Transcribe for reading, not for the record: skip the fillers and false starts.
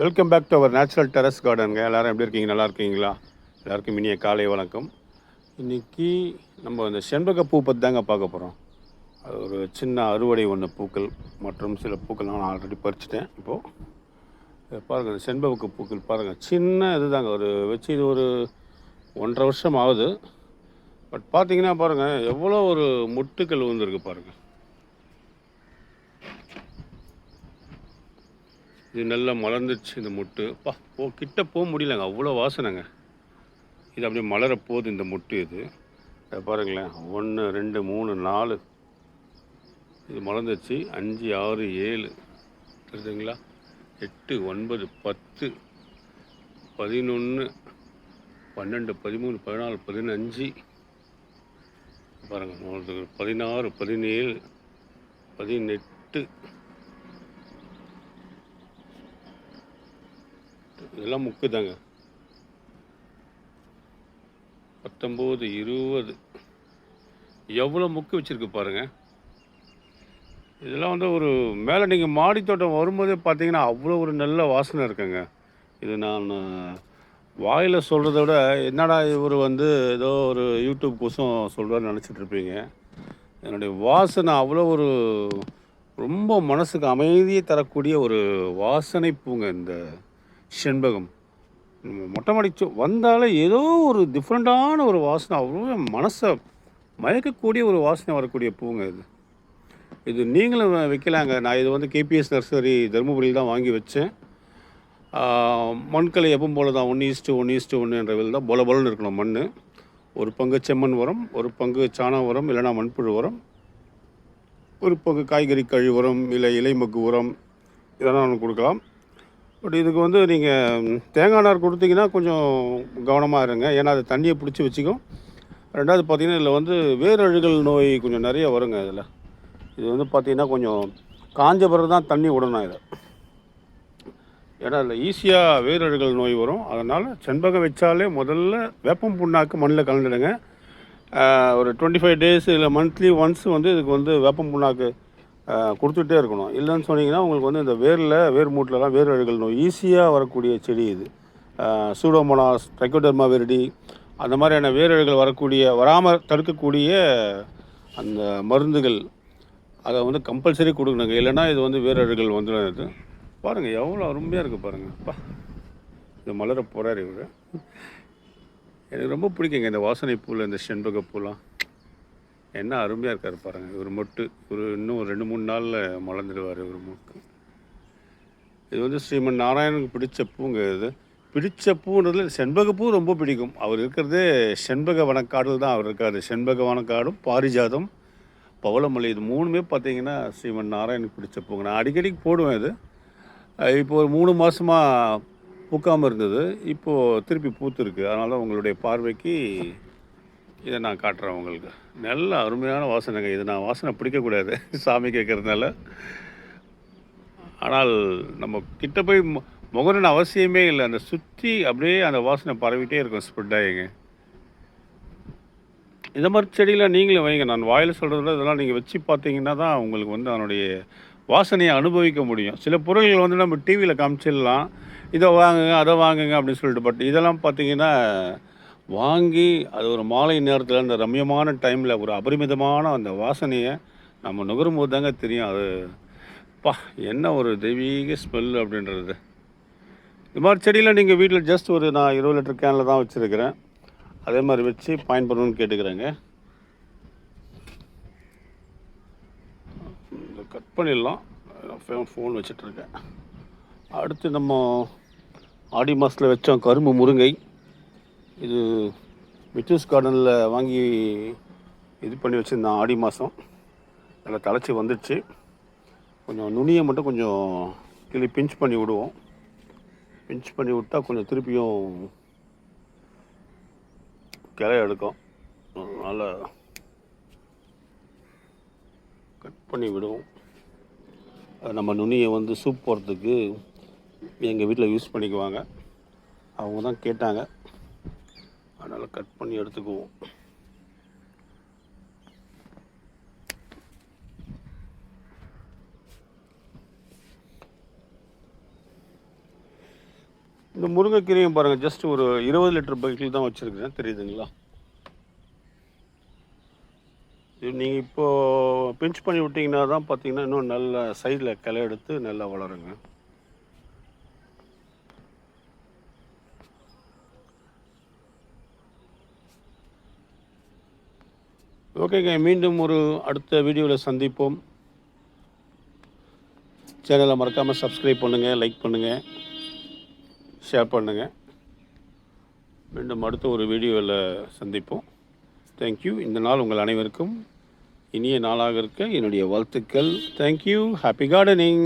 Welcome back to our natural terrace கார்டனுங்க. எல்லோரும் எப்படி இருக்கீங்க? நல்லா இருக்கீங்களா? எல்லாருக்கும் இனிய காலை வணக்கம். இன்றைக்கி நம்ம இந்த செண்பகப்பூ பற்றி தாங்க பார்க்க போகிறோம். அது ஒரு சின்ன அறுவடை ஒன்று பூக்கள் மற்றும் சில பூக்கள் நான் ஆல்ரெடி பறிச்சிட்டேன். இப்போது பாருங்கள், இந்த செண்பக பூக்கள் பாருங்கள், சின்ன இது தாங்க. ஒரு வச்சு இது ஒரு 1.5 வருஷம் ஆகுது. பட் பார்த்தீங்கன்னா பாருங்கள், எவ்வளோ ஒரு மொட்டுக்கள் வந்துருக்கு பாருங்கள். இது நல்லா மலர்ந்துச்சு இந்த மொட்டு. கிட்ட போக முடியலங்க, அவ்வளோ வாசனைங்க. இது அப்படியே மலர போகுது இந்த மொட்டு. இது பாருங்களேன், 1 2 3 4 இது மலர்ந்துச்சு. 5 6 7 தெரியுதுங்களா? 8 9 10 11 12 13 14 15 பாருங்கள், 16 17 18 இதெல்லாம் முக்குதாங்க. 19 20 எவ்வளோ முக்கு வச்சுருக்கு பாருங்கள். இதெல்லாம் வந்து ஒரு மேலே நீங்கள் மாடி தோட்டம் வரும்போதே பார்த்தீங்கன்னா அவ்வளோ ஒரு நல்ல வாசனை இருக்குங்க. இது நான் வாயில் சொல்கிறத விட, என்னடா இவர் வந்து ஏதோ ஒரு யூடியூப் கோசம் சொல்கிறான்னு நினச்சிட்ருப்பீங்க. என்னுடைய வாசனை அவ்வளோ ஒரு ரொம்ப மனசுக்கு அமைதியை தரக்கூடிய ஒரு வாசனை பூங்க இந்த செண்பகம். மொட்டை மாடிக்கு வந்தாலே ஏதோ ஒரு டிஃப்ரெண்ட்டான ஒரு வாசனை, அவ்வளோ மனசை மயக்கக்கூடிய ஒரு வாசனை வரக்கூடிய பூங்க இது. இது நீங்களும் வைக்கலாங்க. நான் இது வந்து கேபிஎஸ் நர்சரி தருமபுரியில் தான் வாங்கி வச்சேன். மண்களை எப்பவும் போல தான் 1:1:1 என்ற விதத்தில் தான் பொலன்னு இருக்கணும் மண். ஒரு பங்கு செம்மண் உரம், ஒரு பங்கு சாண உரம் இல்லைனா மண்புழு உரம், ஒரு பங்கு காய்கறி கழிவு உரம் இல்லை இலை மக்கு உரம், இதெல்லாம் ஒன்று கொடுக்கலாம். பட் இதுக்கு வந்து நீங்கள் தேங்காய் நார் கொடுத்தீங்கன்னா கொஞ்சம் கவனமாக இருங்க. ஏன்னா அது தண்ணியை பிடிச்சி வச்சுக்கும். ரெண்டாவது பார்த்திங்கன்னா இதில் வந்து வேரழுகல் நோய் கொஞ்சம் நிறைய வருங்க. இதில் இது வந்து பார்த்திங்கன்னா கொஞ்சம் காஞ்ச பிறகு தான் தண்ணி விடணும் இதை. ஏன்னா அதில் ஈஸியாக வேரழுகல் நோய் வரும். அதனால் செண்பகம் வச்சாலே முதல்ல வேப்பம் புண்ணாக்கு மண்ணில் கலந்துடுங்க. ஒரு 25 டேஸ் இல்லை மந்த்லி ஒன்ஸ் வந்து இதுக்கு வந்து வேப்பம் புண்ணாக்கு கொடுத்துட்டே இருக்கணும். இல்லைன்னு சொன்னீங்கன்னா உங்களுக்கு வந்து இந்த வேர் மூட்டிலலாம் வேரழுகல் நோய் ஈஸியாக வரக்கூடிய செடி இது. சூடோமோனாஸ், ட்ரைகோடெர்மா விரிடி, அந்த மாதிரியான வேரழுகல் வராமல் தடுக்கக்கூடிய அந்த மருந்துகள் அதை வந்து கம்பல்சரி கொடுக்கணுங்க. இல்லைன்னா இது வந்து வேரழுகல் வந்துடும். இது பாருங்கள் எவ்வளோ அருமையாக இருக்குது பாருங்கள். இது மலர போகிறார் இவர். எனக்கு ரொம்ப பிடிக்குங்க இந்த வாசனை பூவில், இந்த செண்பக பூலாம் என்ன அருமையாக இருக்கார் பாருங்கள். இவர் மொட்டு இன்னும் 2-3 நாளில் மலர்ந்துடுவார் இவர் மொட்டு. இது வந்து ஸ்ரீமன் நாராயணனுக்கு பிடிச்ச பூங்க. இது பிடிச்ச பூன்றதுல செண்பகப்பூ ரொம்ப பிடிக்கும். அவர் இருக்கிறதே செண்பக வனக்காடு தான் அவர் இருக்கார். செண்பக வனக்காடும் பாரிஜாதம் பவளமல்லி, இது 3மே பார்த்தீங்கன்னா ஸ்ரீமன் நாராயணனுக்கு பிடிச்ச பூங்க. நான் அடிக்கடி போடுவேன். இது இப்போ ஒரு 3 மாதமாக பூக்காமல் இருந்தது, இப்போது திருப்பி பூத்துருக்கு. அதனால தான் உங்களுடைய பார்வைக்கு இதை நான் காட்டுறேன் உங்களுக்கு. நல்ல அருமையான வாசனைங்க. இது நான் வாசனை பிடிக்கக்கூடாது சாமி கேட்குறதுனால. ஆனால் நம்ம கிட்ட போய் முகரன்னு அவசியமே இல்லை. அந்த சுற்றி அப்படியே அந்த வாசனை பரவிட்டே இருக்கும், ஸ்ப்ரெட் ஆகிங்க. இந்த மாதிரி செடியெலாம் நீங்களும் வைங்க. நான் வாயில் சொல்கிறத இதெல்லாம் நீங்கள் வச்சு பார்த்தீங்கன்னா தான் உங்களுக்கு வந்து அதனுடைய வாசனையை அனுபவிக்க முடியும். சில பொருள்கள் வந்து நம்ம டிவியில் காமிச்சிடலாம், இதை வாங்குங்க அதை வாங்குங்க அப்படின்னு சொல்லிட்டு. பட் இதெல்லாம் பார்த்தீங்கன்னா வாங்கி அது ஒரு மாலை நேரத்தில் அந்த ரம்யமான டைமில் ஒரு அபரிமிதமான அந்த வாசனையை நம்ம நுகரும்போது தாங்க தெரியும். அது என்ன ஒரு தெய்வீக ஸ்மெல் அப்படின்றது. இது மாதிரி செடியில் நீங்கள் வீட்டில் ஜஸ்ட் நான் 20 லிட்டர் கேனில் தான் வச்சுருக்கிறேன். அதே மாதிரி வச்சு பயன்படணும்னு கேட்டுக்கிறேங்க. கட் பண்ணிடலாம். ஃபோன் வச்சிட்ருக்கேன். அடுத்து நம்ம ஆடி மாதத்தில் வச்சோம் கரும்பு முருங்கை. இது மிச்சூஸ் கார்டனில் வாங்கி இது பண்ணி வச்சுருந்தேன். ஆடி மாதம் நல்லா தழைச்சி வந்துடுச்சு. கொஞ்சம் நுனியை மட்டும் கொஞ்சம் கிளி பிஞ்ச் பண்ணி விடுவோம். பிஞ்ச் பண்ணி விட்டால் கொஞ்சம் திருப்பியும் கிளை எடுக்கும். அதனால் கட் பண்ணி விடுவோம். நம்ம நுனியை வந்து சூப் போடுறதுக்கு எங்கள் வீட்டில் யூஸ் பண்ணிக்குவாங்க. அவங்க தான் கேட்டாங்க, அதனால் கட் பண்ணி எடுத்துக்குவோம். இந்த முருங்கைக்கீரையும் பாருங்கள், ஜஸ்ட் ஒரு 20 லிட்டர் பக்கெட்டில் தான் வச்சுருக்கிறேன், தெரியுதுங்களா? இது நீங்கள் இப்போது பிஞ்ச் பண்ணி விட்டிங்கன்னா தான் பார்த்தீங்கன்னா இன்னும் நல்ல சைடில் கிளை எடுத்து நல்லா வளருங்க. ஓகேங்க, மீண்டும் ஒரு அடுத்த வீடியோவில் சந்திப்போம். சேனலை மறக்காமல் சப்ஸ்கிரைப் பண்ணுங்கள், லைக் பண்ணுங்கள், ஷேர் பண்ணுங்கள். மீண்டும் அடுத்த ஒரு வீடியோவில் சந்திப்போம். தேங்க்யூ. இந்த நாள் உங்கள் அனைவருக்கும் இனிய நாளாக இருக்க என்னுடைய வாழ்த்துக்கள். தேங்க்யூ. Happy gardening.